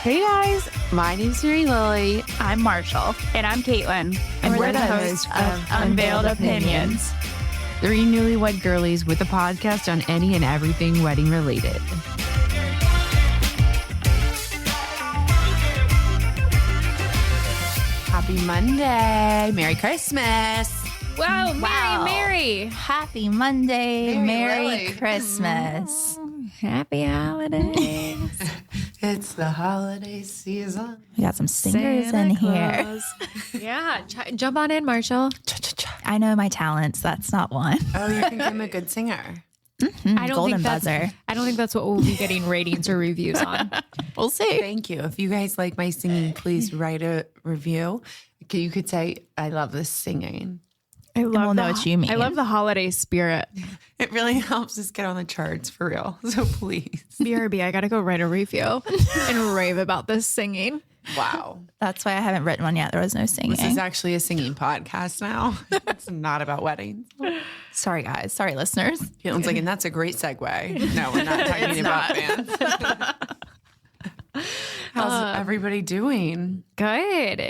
Hey guys, my name's Lily. I'm Marshall. And I'm Caitlin. And we're the hosts of Unveiled Opinions. Three newlywed girlies with a podcast on any and everything wedding related. Happy Monday. Merry Christmas. Wow, Merry. Happy Monday. Merry Lily. Christmas. Happy holidays. It's the holiday season. We got some singers in here. Yeah, jump on in, Marshall. I know my talents. That's not one. Oh, you think I'm a good singer? I don't Golden think that's, buzzer. I don't think that's what we'll be getting ratings or reviews on. We'll see. Thank you. If you guys like my singing, please write a review. You could say, I love this singing. I love we'll know what you mean. I love the holiday spirit. It really helps us get on the charts for real. So please. BRB, I got to go write a review and rave about this singing. Wow. That's why I haven't written one yet. There was no singing. This is actually a singing podcast now. It's not about weddings. Sorry, guys. Sorry, listeners. Caitlin's like, and that's a great segue. No, we're not talking about bands. How's everybody doing? Good.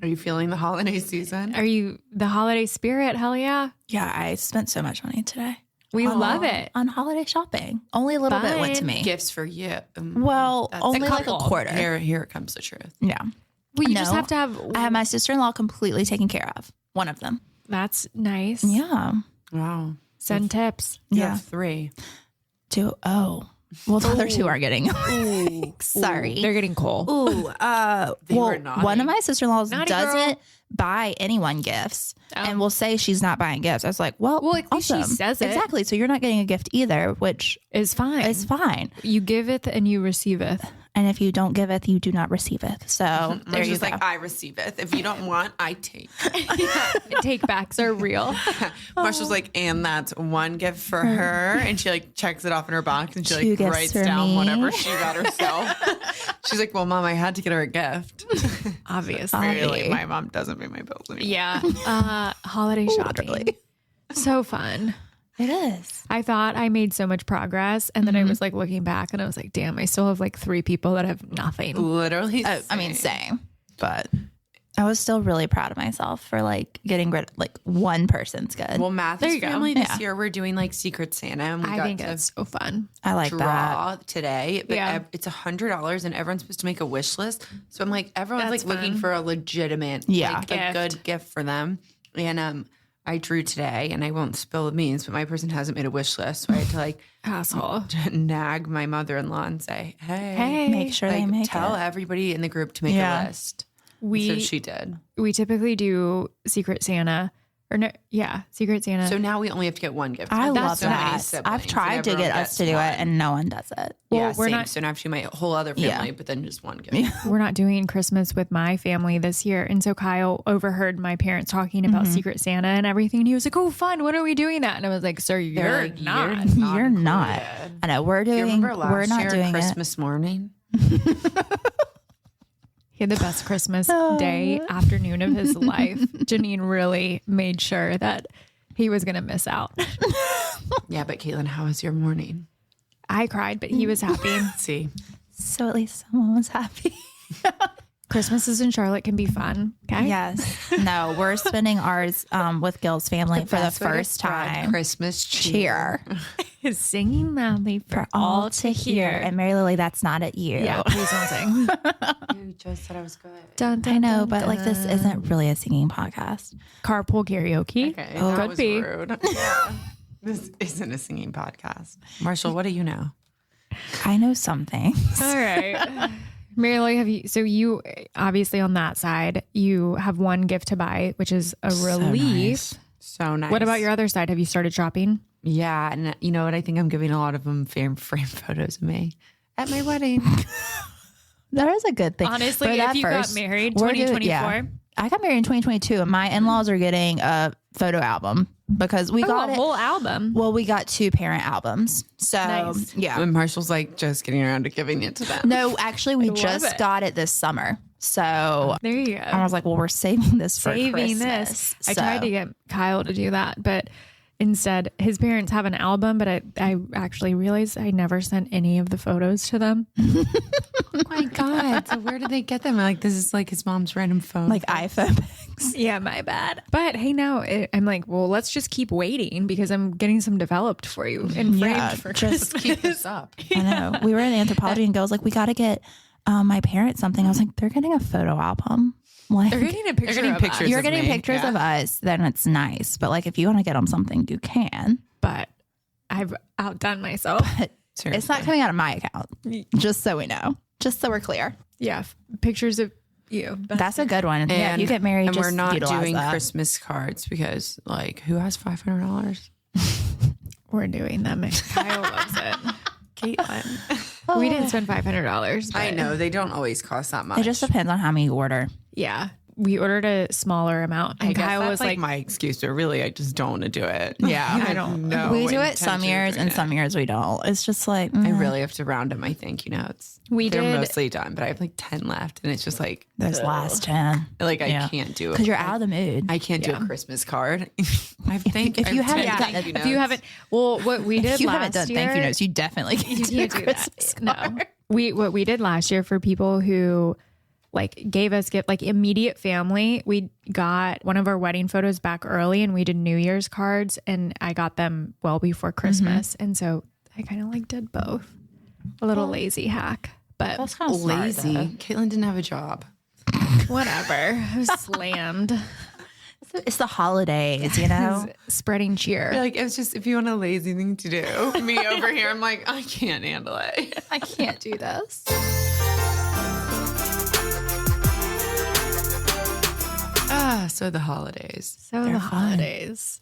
Are you feeling the holiday season? Are you the holiday spirit? Hell yeah. Yeah, I spent so much money today. We love it. On holiday shopping. Only a little bit went to me. Gifts for you. Well, That's only a like a couple. quarter. Here comes the truth. Yeah. Well, you No. just have to have. I have my sister-in-law completely taken care of. One of them. That's nice. Yeah. Wow. Send tips. You Yeah. have three. Well, the other two are getting. Sorry. They're getting coal. Ooh. were naughty. One of my sister-in-laws Naughty doesn't girl. buy anyone gifts Oh. and will say she's not buying gifts. I was like, well, at least she awesome. says it. Exactly. So you're not getting a gift either, which Is fine. is fine. You giveth and you receiveth. And if you don't giveth, you do not receiveth. So there There's you just go. like, I receive it. If you don't want, I take. Take backs are real. Marshall's like, and that's one gift for her. And she like checks it off in her box and she Two like gifts writes for down me. whatever she got herself. She's like, well, Mom, I had to get her a gift. Obviously. Really, my mom doesn't pay my bills anymore. Yeah. Holiday shopping. Literally. So fun. It is. I thought I made so much progress. And then I was like looking back and I was like, damn, I still have like 3 people that have nothing. Literally. Same. But I was still really proud of myself for like getting rid of like one person's good. Well, There Matthew's you go. family this Yeah. year, we're doing like Secret Santa. And we I got think to it's so fun. I like that. draw today, but Yeah. it's $100 and everyone's supposed to make a wish list. So I'm like, everyone's That's like looking fun. for a legitimate, Yeah. like, a Gift. good gift for them. And I drew today, and I won't spill the beans, but my person hasn't made a wish list, so I had to like Asshole. nag my mother-in-law and say, "Hey, Make sure they like, make tell it. everybody in the group to make Yeah. a list." We So she did. we typically do Secret Santa. Or no, yeah, Secret Santa. So now we only have to get one gift. I That's love so many that. siblings, I've and tried to everyone get us gets to do one. it and no one does it. Well, Yeah, we're same. not- So now she my whole other Yeah. family, but then just one gift. We're not doing Christmas with my family this year. And so Kyle overheard my parents talking about Secret Santa and everything. And he was like, oh, fun. When are we doing that? And I was like, sir, They're you're like, not. You're not. included. I know we're Do you doing. remember last We're not year, doing it. Christmas morning? He had the best Christmas day, afternoon of his life. Janine really made sure that he was going to miss out. Yeah, but Caitlin, how was your morning? I cried, but he was happy. See, So at least someone was happy. Christmases in Charlotte can be fun. Okay. Yes. No, we're spending ours with Gil's family for the best way to first spread time. Christmas cheer. Is singing loudly for all to hear. And Mary Lily, that's not at you. Yeah, please don't sing. You just said I was good. Dun, dun, I know, dun, but like this dun. isn't really a singing podcast. Carpool karaoke. Okay, Could that was be. rude. Yeah. This isn't a singing podcast. Marshall, what do you know? I know something. All right. Mary Lou, you obviously on that side, you have one gift to buy, which is a relief. So nice. What about your other side? Have you started shopping? Yeah, and you know what? I think I'm giving a lot of them frame photos of me at my wedding. That is a good thing. Honestly, But if at you got first, married we're doing- 2024. yeah. I got married in 2022 and my in-laws are getting a photo album because we got a it. whole album. Well, we got 2 parent albums. So Nice. yeah. And Marshall's like just getting around to giving it to them. No, actually we love just it. got it this summer. So There you I go. was like, well, we're saving this for Saving Christmas. this. I tried to get Kyle to do that, but instead, his parents have an album, but I actually realized I never sent any of the photos to them. Oh my God. So where did they get them? Like, this is like his mom's random phone. Like iPhone pics. Yeah, my bad. But hey, now I'm like, well, let's just keep waiting because I'm getting some developed for you and framed for just Christmas. keep this up. I know. We were in Anthropology and Girls like, we got to get my parents something. I was like, they're getting a photo album. Like, They're getting a picture getting of pictures. us. you're of getting me, pictures yeah. of us, then it's nice. But like, if you want to get them something, you can. But I've outdone myself. Seriously. It's not coming out of my account. Just so we know. Just so we're clear. Yeah, pictures of you. That's a good one. Yeah, And- you get married. And Just we're not utilize doing that. Christmas cards because, like, who has $500? We're doing them. Kyle loves it. Caitlin. We didn't spend $500. I but know. They don't always cost that much. It just depends on how many you order. Yeah. We ordered a smaller amount. I And guess Kyle that's was like like, my excuse, but really, I just don't want to do it. Yeah. I don't know. We do it some years and some years we don't. It's just like, I really have to round up my thank you notes. We They're did- mostly done, but I have like 10 left, and it's just like, those last 10. like I Yeah. can't do it. Because you're out of the mood. I can't do a Christmas card. I think if you haven't yeah, done thank you if you notes. haven't, well, what we did If you last haven't done year, thank you notes, you definitely can you do can't do that. Christmas No, card. what we did last year for people who like gave us gift, like immediate family, we got one of our wedding photos back early, and we did New Year's cards, and I got them well before Christmas, and so I kind of like did both. A little lazy hack, but That's kind of lazy. smart, Caitlin didn't have a job. whatever. I was slammed. though. It's the holidays, you know? Spreading cheer. Like, it's just, if you want a lazy thing to do, me over here, I'm like, I can't handle it. I can't do this. So the holidays. So They're the fun. holidays.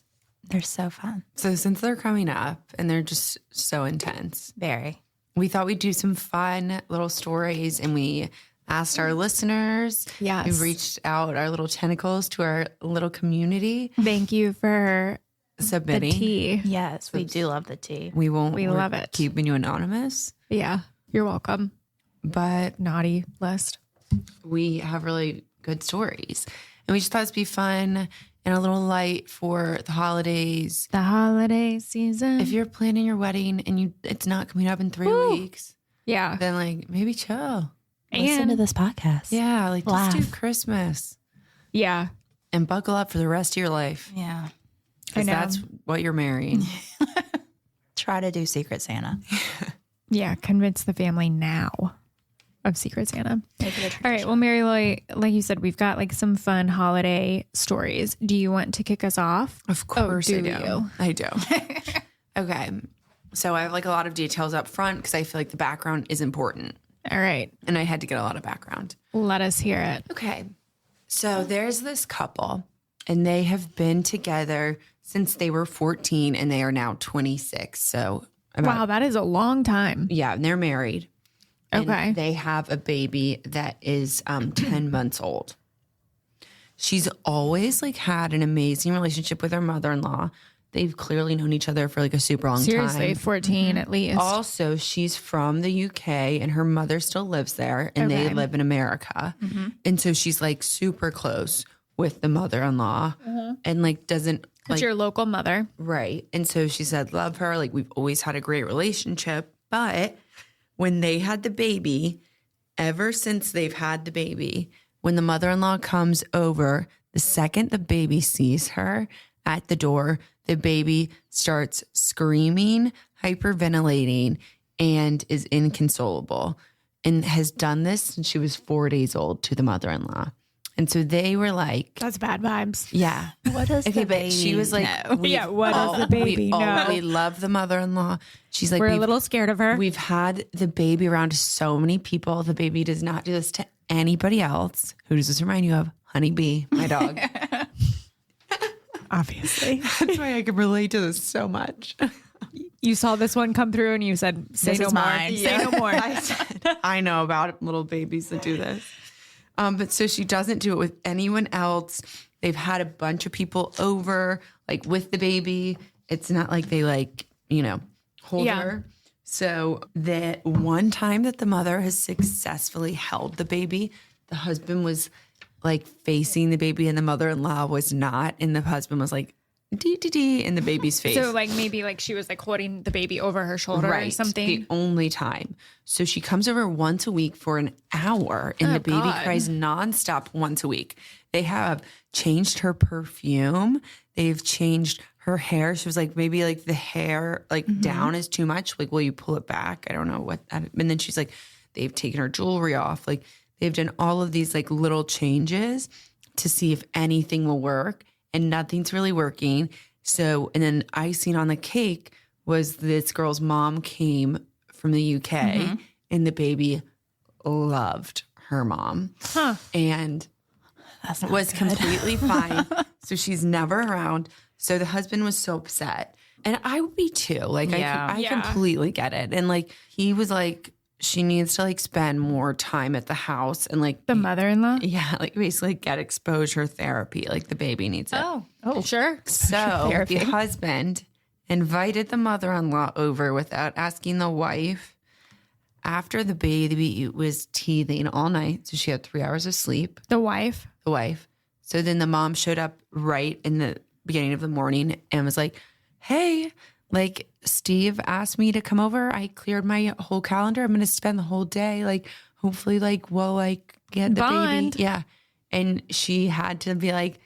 They're so fun. So since they're coming up and they're just so intense, Very. we thought we'd do some fun little stories, and we asked our listeners. Yes. We reached out our little tentacles to our little community Thank you for the submitting. tea. Yes, we do love the tea. We won't. We we're love it. Keeping you anonymous, Yeah, you're welcome. but Naughty list. we have really good stories, and we just thought it'd be fun and a little light for the holidays. The holiday season. If you're planning your wedding and it's not coming up in 3 Woo. weeks, yeah. then like maybe chill. Listen And to this podcast. Yeah, like just do Laugh. Christmas yeah. and buckle up for the rest of your life. Yeah. I Because know. that's what you're marrying. Try to do Secret Santa. Yeah. Convince the family now of Secret Santa. All right. Well, Mary Lloyd, like you said, we've got like some fun holiday stories. Do you want to kick us off? Of course do I do. you? I do. Okay. So I have like a lot of details up front because I feel like the background is important. All right. And I had to get a lot of background. Let us hear it. Okay. So there's this couple, and they have been together since they were 14, and they are now 26. So about, Wow. That is a long time. yeah, and they're married. And Okay. they have a baby that is 10 months old. She's always like had an amazing relationship with her mother-in-law. They've clearly known each other for like a super long Seriously, time. 14 at least. Also, she's from the UK, and her mother still lives there, and they Okay. live in America. And so she's like super close with the mother-in-law, and like doesn't It's like your local mother. right. And so she said, love her. Like, we've always had a great relationship. But when they had the baby, ever since they've had the baby, when the mother-in-law comes over, the second the baby sees her at the door, the baby starts screaming, hyperventilating, and is inconsolable, and has done this since she was 4 days old to the mother-in-law. And so they were like, That's bad vibes. yeah. What does Okay, the baby but she was like, know? we- Yeah, what does the baby know? We love the mother-in-law. She's like, We're a we've, little scared of her. we've had the baby around so many people. The baby does not do this to anybody else. Who does this remind you of? Honeybee, my dog. Obviously. That's why I can relate to this so much. You saw this one come through and you said, say This no is more. mine. Say no more. I said, I know about little babies that do this. But so she doesn't do it with anyone else. They've had a bunch of people over, like with the baby. It's not like they like, hold Yeah. her. So the one time that the mother has successfully held the baby, the husband was like facing the baby and the mother-in-law was not. And the husband was like dee in the baby's face. So like maybe like she was like holding the baby over her shoulder or something. The only time. So she comes over once a week for an hour and the baby cries nonstop once a week. They have changed her perfume. They've changed her hair. She was like, maybe like the hair like down is too much. Like, will you pull it back? I don't know what that. And then she's like, they've taken her jewelry off. Like they've done all of these like little changes to see if anything will work. And nothing's really working. So, and then icing on the cake was this girl's mom came from the UK and the baby loved her mom and was completely fine. So she's never around. So the husband was so upset. And I would be too. Like, I completely get it. And like, he was like, she needs to like spend more time at the house and like The mother-in-law? yeah, like basically get exposure therapy. Like the baby needs it. Oh, sure. So the husband invited the mother-in-law over without asking the wife. After the baby was teething all night, so she had 3 hours of sleep, The wife? the wife. So then the mom showed up right in the beginning of the morning and was like, hey, like Steve asked me to come over. I cleared my whole calendar. I'm going to spend the whole day. Like, hopefully, like, we'll like get the Bond. baby. Yeah. And she had to be like,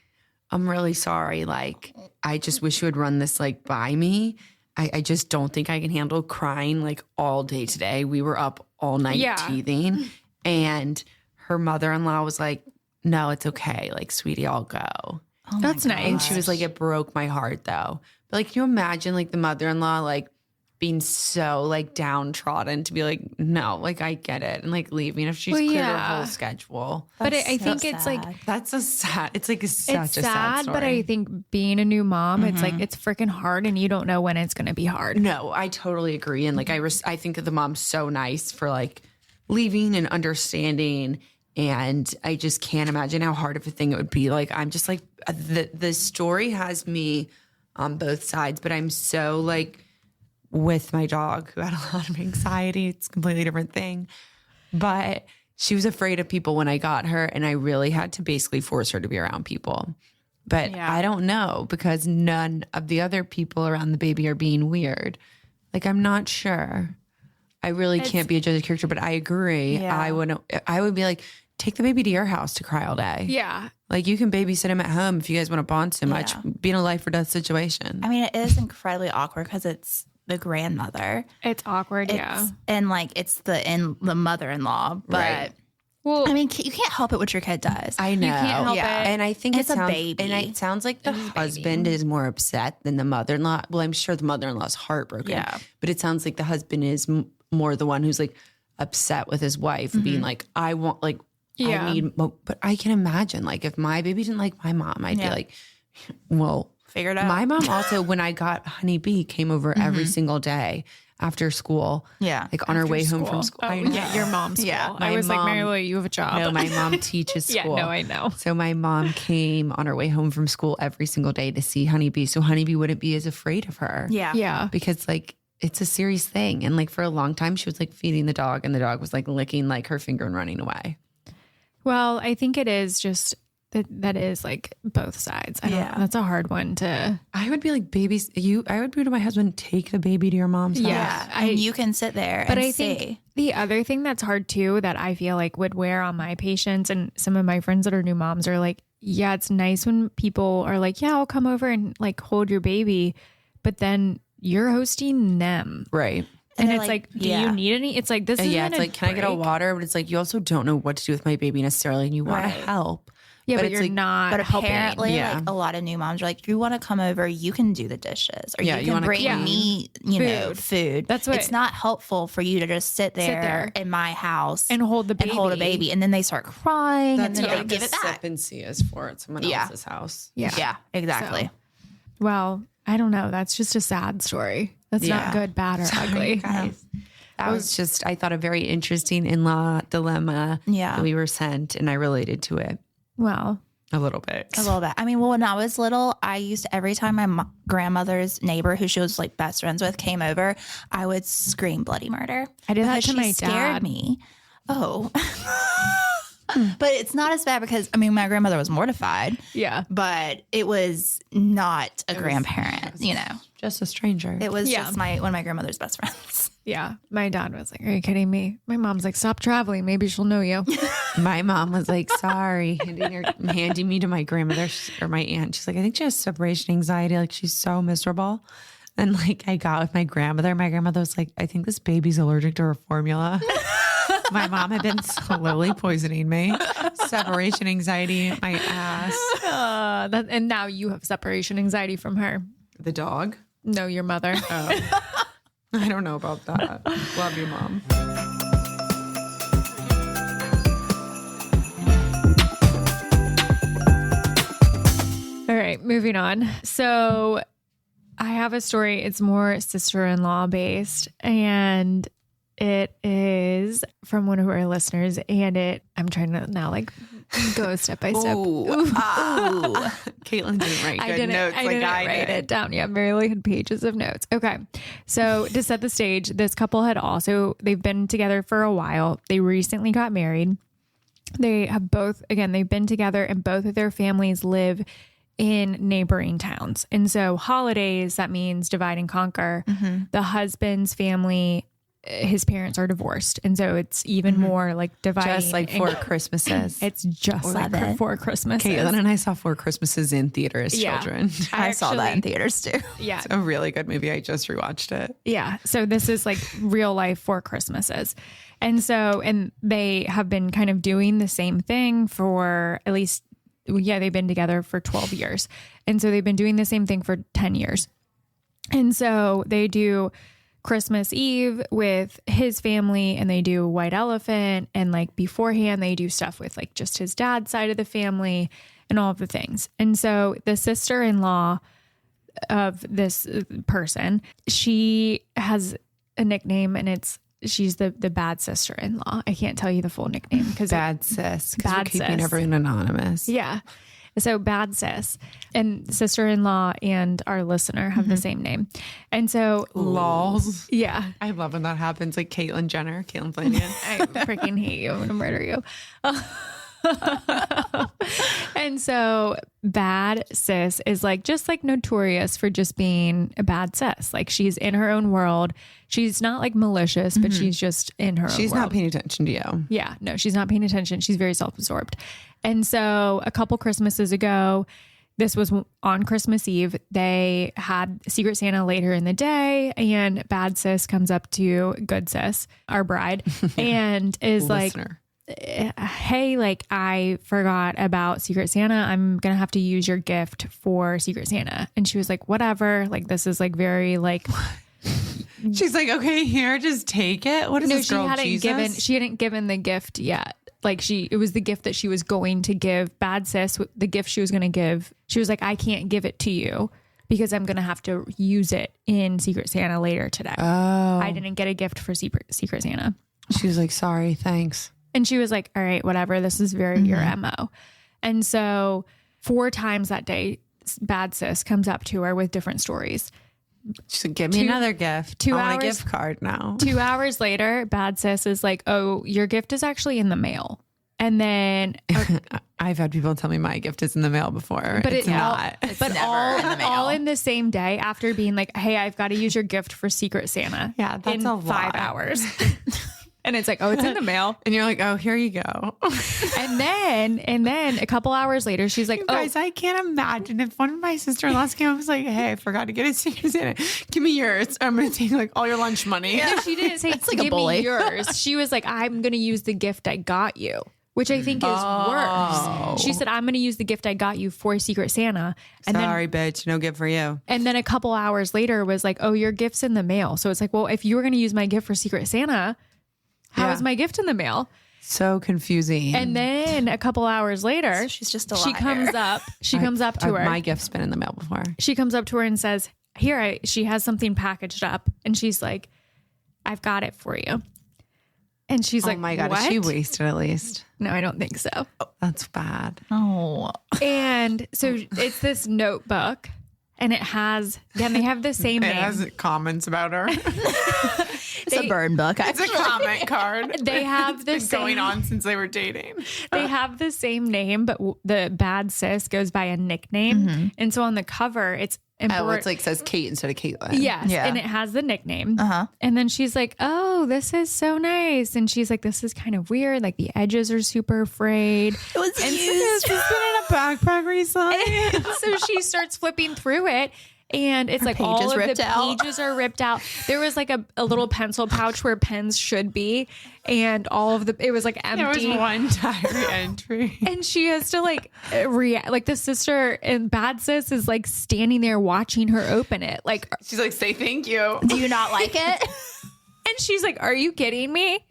I'm really sorry. Like, I just wish you would run this like by me. I just don't think I can handle crying like all day today. We were up all night teething. And her mother-in-law was like, no, it's okay. Like, sweetie, I'll go. Oh That's my nice. And she was like, it broke my heart though. But like, can you imagine like the mother-in-law like being so like downtrodden to be like, no, like I get it. And like leaving if she's cleared her whole schedule. But That's I so think it's like, sad. That's a sad, it's like such it's a sad sad, story. but I think being a new mom, it's like, it's freaking hard and you don't know when it's going to be hard. No, I totally agree. And like, I think that the mom's so nice for like leaving and understanding. And I just can't imagine how hard of a thing it would be. Like, I'm just like, the story has me on both sides, but I'm so like with my dog who had a lot of anxiety. It's a completely different thing. But she was afraid of people when I got her. And I really had to basically force her to be around people. But I don't know because none of the other people around the baby are being weird. Like, I'm not sure. I really can't be a judge of character, but I agree. Yeah. I would be like, take the baby to your house to cry all day. Yeah. Like, you can babysit him at home if you guys want to bond so much. Be in a life or death situation. I mean, it is incredibly awkward because it's the grandmother. It's awkward. And like it's the mother-in-law. But Right. Well, I mean, you can't help it with your kid does. I know. can't help it. And I think It's it a sounds, baby. and it sounds like the husband is more upset than the mother-in-law. Well, I'm sure the mother-in-law's heartbroken. Yeah. But it sounds like the husband is more the one who's like upset with his wife, being like, I want, like, I need, but I can imagine, like, if my baby didn't like my mom, I'd be like, well, Figure it out. my mom also, when I got Honeybee, came over every single day after school. Yeah. Like on her way home from school. Oh, I know. yeah, your mom's school. Yeah. I My was like, mom- Mary Lou, you have a job. No, my mom teaches Yeah, school. no, I know. So my mom came on her way home from school every single day to see Honeybee. So Honeybee wouldn't be as afraid of her. Yeah. Yeah. Because like it's a serious thing. And like for a long time she was like feeding the dog and the dog was like licking like her finger and running away. Well, I think it is just that is like both sides. I don't know. That's a hard one to. I would be like, babies, I would be to my husband, take the baby to your mom's house. Yeah. And you can sit there But and I see. think the other thing that's hard too, that I feel like would wear on my patients and some of my friends that are new moms are like, yeah, it's nice when people are like, yeah, I'll come over and like hold your baby. But then you're hosting them. Right. And they're it's like, do yeah. you need any? It's like, this is Yeah, it's like, can I get a water? But it's like, you also don't know what to do with my baby necessarily and you want to Right. help. Yeah, but it's you're like- not But helping. apparently, Yeah. like a lot of new moms are like, you want to come over, you can do the dishes, or Yeah, you you can wanna bring clean. me, you know, food. That's what- It's not helpful for you to just sit there, there. in my house And hold the and hold a baby. baby, and then they start crying, and That's then what they give it back. sip and see is for at someone Yeah. else's house. Yeah, exactly. Well, I don't know. That's just a sad story. That's Yeah. not good, bad, or ugly. Guys. That was just, I thought, a very interesting in-law dilemma Yeah. that we were sent, and I related to it Well, a little bit. A little bit. I mean, well, when I was little, I used to, every time my grandmother's neighbor, who she was like best friends with, came over, I would scream bloody murder. I did that because to she my scared dad. me. Oh. But it's not as bad because, I mean, my grandmother was mortified, Yeah. but it was not a grandparent, you know. Just a stranger. It was Yeah. just one of my grandmother's best friends. Yeah. My dad was like, are you kidding me? My mom's like, stop traveling. Maybe she'll know you. My mom was like, sorry, handing me to my grandmother or my aunt. She's like, I think she has separation anxiety. Like, she's so miserable. And like, I got with my grandmother. My grandmother was like, I think this baby's allergic to her formula. My mom had been slowly poisoning me. Separation anxiety, my ass. And now you have separation anxiety from her. The dog? No, your mother. Oh. I don't know about that. Love you, Mom. All right, moving on. So I have a story. It's more sister-in-law based, and it is from one of our listeners. And I'm trying to now like go step by step. Caitlin didn't write good notes I like didn't I write did. it down. Yeah, barely had pages of notes. Okay. So to set the stage, this couple they've been together for a while. They recently got married. They have they've been together, and both of their families live in neighboring towns. And so holidays, that means divide and conquer. The husband's family, his parents are divorced. And so it's even more like dividing. Just like Four Christmases. It's just like Four Christmases. Caitlin and I saw Four Christmases in theater as children. I saw that in theaters too. Yeah. It's a really good movie. I just rewatched it. Yeah. So this is like real life Four Christmases. And they have been kind of doing the same thing for at least, they've been together for 12 years. And so they've been doing the same thing for 10 years. And so they do Christmas Eve with his family, and they do White Elephant, and like beforehand they do stuff with like just his dad's side of the family and all of the things. And so the sister-in-law of this person, she has a nickname, and she's the bad sister-in-law. I can't tell you the full nickname because Bad sis. Because we're Bad keeping sis. everyone anonymous. Yeah. So bad sis and sister-in-law and our listener have the same name. And so Lols. yeah, I love when that happens. Like Caitlyn Flanagan. I freaking hate you. I'm going to murder you. And so bad sis is like just like notorious for just being a bad sis. Like she's in her own world. She's not like malicious, but she's just in her own world. She's not paying attention to you. Yeah, no, she's not paying attention. She's very self-absorbed. And so a couple Christmases ago, this was on Christmas Eve, they had Secret Santa later in the day, and bad sis comes up to good sis, our bride, and is like, hey, like I forgot about Secret Santa. I'm going to have to use your gift for Secret Santa. And she was like, whatever. Like, this is like very like... She's like, okay, here, just take it. What is this girl, Jesus? She hadn't given the gift yet. Like it was the gift that she was going to give. Bad sis, the gift she was going to give. She was like, I can't give it to you because I'm going to have to use it in Secret Santa later today. Oh. I didn't get a gift for Secret Santa. She was like, sorry, thanks. And she was like, all right, whatever. This is very your MO. And so 4 times that day, bad sis comes up to her with different stories. She's like, give me another gift. 2 I want hours, a gift card now. 2 hours later, bad sis is like, oh, your gift is actually in the mail. And then I've had people tell me my gift is in the mail before. but it's not. all in the same day after being like, hey, I've got to use your gift for Secret Santa. Yeah, that's in a lot. 5 hours. And it's like, oh, it's in the mail. And you're like, oh, here you go. And then a couple hours later, she's like, Guys, I can't imagine if one of my sister-in-laws came and was like, hey, I forgot to get a Secret Santa. Give me yours. I'm going to take like all your lunch money. No, she didn't say, like a give bully. me yours. She was like, I'm going to use the gift I got you, which I think is worse. She said, I'm going to use the gift I got you for Secret Santa. And Sorry, bitch. No gift for you. And then a couple hours later was like, oh, your gift's in the mail. So it's like, well, if you were going to use my gift for Secret Santa, how is my gift in the mail? So confusing. And then a couple hours later, She's just a liar. she comes up to her. My gift's been in the mail before. She comes up to her and says, she has something packaged up. And she's like, I've got it for you. And she's like, oh my God, what? is she wasted at least? No, I don't think so. Oh, that's bad. Oh. And so it's this notebook, And it has, then they have the same It name. has comments about her. It's a burn book. It's a comment card. They have the It's been going same, on since they were dating. they have the same name, but the bad sis goes by a nickname. And so on the cover, it's Oh, it's like says Kate instead of Caitlin. yes, Yeah. and it has the nickname. Uh-huh. And then she's like, "Oh, this is so nice." And she's like, "This is kind of weird. Like the edges are super frayed." It was used. She's been in a backpack recently. So she starts flipping through it. And it's like all pages of ripped the out. pages are ripped out. There was like a little pencil pouch where pens should be. And all of it was like There was empty. one diary entry. And she has to like react. Like the sister and bad sis is like standing there watching her open it. Like, She's like, say thank you. Do you not like it? and she's like, "Are you kidding me?"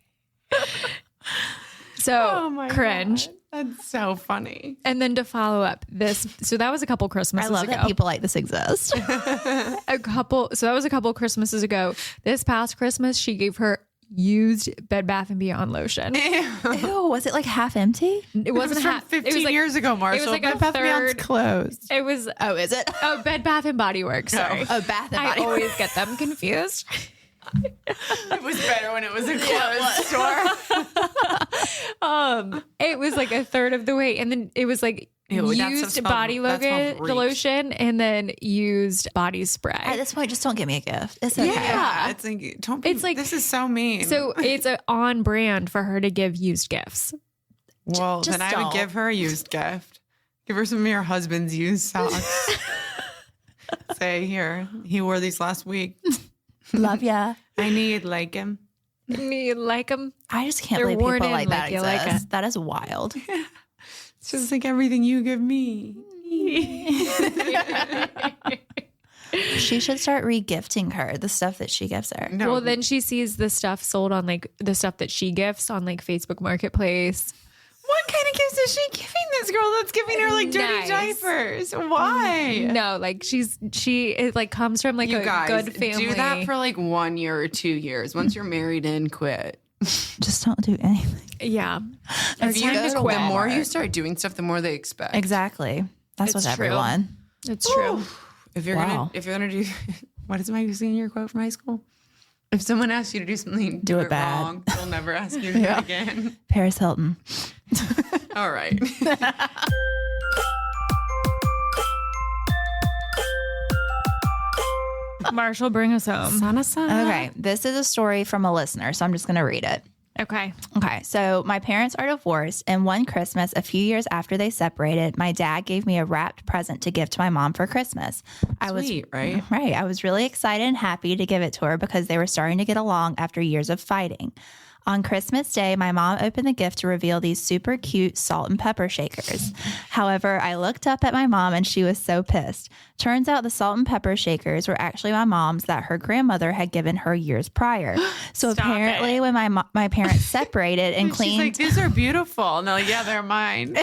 So Oh my cringe. God. That's so funny. And then to follow up this, so that was a couple Christmases I love ago. that people like this exist. So that was a couple Christmases ago. This past Christmas, she gave her used Bed Bath & Beyond lotion. Ew, was it like half empty? It It was wasn't from half. 15 It was like, years ago, Marshall. It was like Bed a Bath & Beyond's third. closed. It was Oh, is it? Bed Bath & Body Works. Sorry, Oh, Bath and I Body Works. always get them confused. It was better when it was a closed store. It was like a third of the way, and then it was like Ew, that used smells- body that smells reek. lotion, and then used body spray. At this point, just don't give me a gift. It's okay. Yeah, it's like don't. Be, It's like- this is so mean. So it's on brand for her to give used gifts. well, just then I would don't. give her a used gift. Give her some of your husband's used socks. Say here, he wore these last week. Love ya. I need like him. You like them? I just can't They're believe worn people in like that like you like exist. That is wild. It's just like everything you give me. She should start re-gifting her the stuff that she gives her. No, Well, then she sees the stuff sold on like the stuff that she gifts on like Facebook Marketplace. what kind of gifts is she giving this girl that's giving her like dirty Nice. diapers? Why? No, like it like comes from like You a guys good family. do that for like 1 year or 2 years. Once you're married in, quit. Just don't do anything. yeah. If you go to the more you Walmart. start doing stuff, the more they expect. Exactly. That's It's with true. everyone. It's true. If you're Wow. gonna do what is my senior quote from high school? If someone asks you to do something, Do it bad. wrong, they'll never ask you to do it again. Paris Hilton. All right. Marshall, bring us home. Okay. This is a story from a listener, so I'm just going to read it. Okay. Okay, so my parents are divorced, and one Christmas, a few years after they separated, my dad gave me a wrapped present to give to my mom for Christmas. Sweet, right? Right. I was really excited and happy to give it to her because they were starting to get along after years of fighting. On Christmas Day, my mom opened the gift to reveal these super cute salt and pepper shakers. However, I looked up at my mom and she was so pissed. Turns out the salt and pepper shakers were actually my mom's that her grandmother had given her years prior. So Stop apparently it. when my parents separated and She's cleaned like, these are beautiful. No, yeah, they're mine.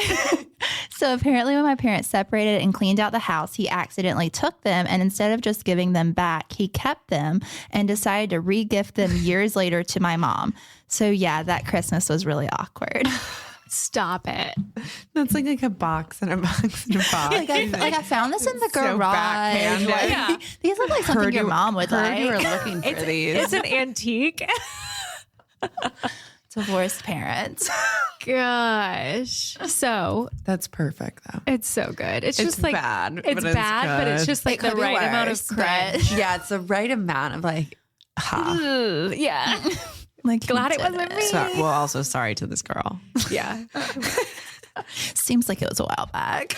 So apparently when my parents separated and cleaned out the house, he accidentally took them, and instead of just giving them back, he kept them and decided to re-gift them years later to my mom. So yeah, that Christmas was really awkward. Stop it. That's like a box and a box and a box. I found this in the So garage. backhanded. Like, Yeah. These look like something your mom would Heard you were like. looking for these. It's an antique. Divorced parents. Gosh. So That's perfect though. it's so good. It's It's just like bad, It's but it's bad, but it's good. just like It the could be right amount of worse, cringe. Yeah, it's the right amount of like, ha. Yeah. Like, Glad it did wasn't me. Well, also sorry to this girl. Yeah. Seems like it was a while back.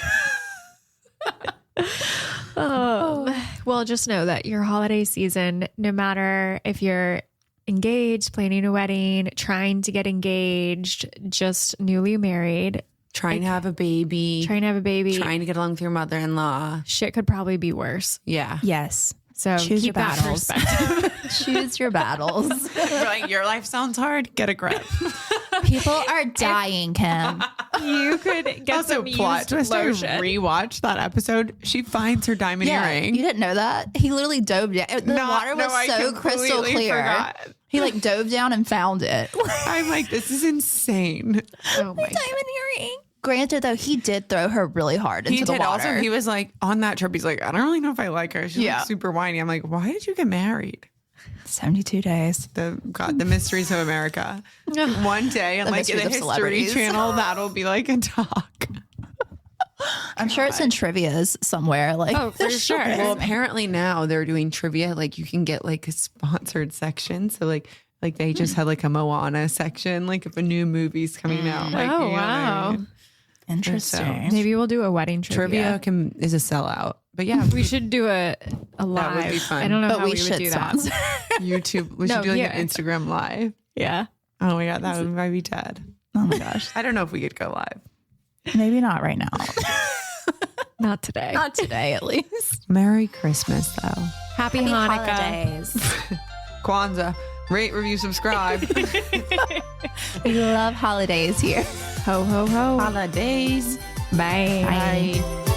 Well, just know that your holiday season, no matter if you're engaged, planning a wedding, trying to get engaged, just newly married, Trying to have a baby. trying to have a baby, Trying to get along with your mother-in-law. shit could probably be worse. Yeah. Yes. So Choose your keep that battles. perspective. Choose your battles. You're like, your life sounds hard. Get a grip. People are dying, Kim. You could get Also, some plot used twist. I lotion. rewatched that episode. She finds her diamond earring. You didn't know that? He literally dove down. The water was I so crystal completely clear. forgot. He like dove down and found it. I'm like, this is insane. Oh my Diamond earring. Granted, though, he did throw her really hard into the water. Also, he was like, on that trip, he's like, I don't really know if I like her. She's like super whiny. I'm like, why did you get married? 72 days. The mysteries of America. One day, and like in the History Channel, that'll be like a talk. I'm sure it's in trivias somewhere. Like, Oh, for sure. Well, apparently now they're doing trivia. Like you can get like a sponsored section. So like they just had like a Moana section. Like if a new movie's coming out. Like, Oh, you know what I wow. mean? Interesting. Maybe we'll do a wedding trivia. Is a sellout. But yeah, We should do a live. That would be fun. I don't know But how we we would should do sponsor. that. YouTube. We should do like an Instagram live. Yeah. Oh my God, that would might be dead. Oh my gosh. I don't know if we could go live. Maybe not right now. Not today. Not today, at least. Merry Christmas though. Happy Hanukkah. Holidays. Kwanzaa. Rate, review, subscribe. We love holidays here. Ho, ho, ho. Holidays. Bye. Bye.